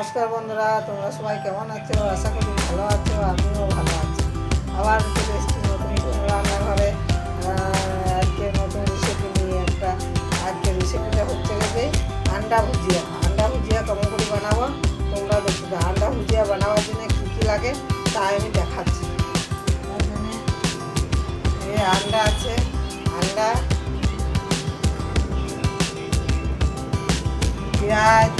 নমস্কার বন্ধুরা, তোমরা সবাই কেমন আছো? আশা করি ভালো আছো, আমিও ভালো আছি। আবার চলে এসেছি নতুন রান্নাঘরে। আজকে নতুন রেসিপি নিয়ে একটা। আজকে রেসিপিটা হচ্ছে গেছে আন্ডা ভুজিয়া। আন্ডা ভুজিয়া কেমন করে বানাবো তোমরা দেখবে। আন্ডা ভুজিয়া বানাবার জন্য কী কী লাগে তাই আমি দেখাচ্ছি। এখানে এই আন্ডা আছে, আন্ডা, পেঁয়াজ,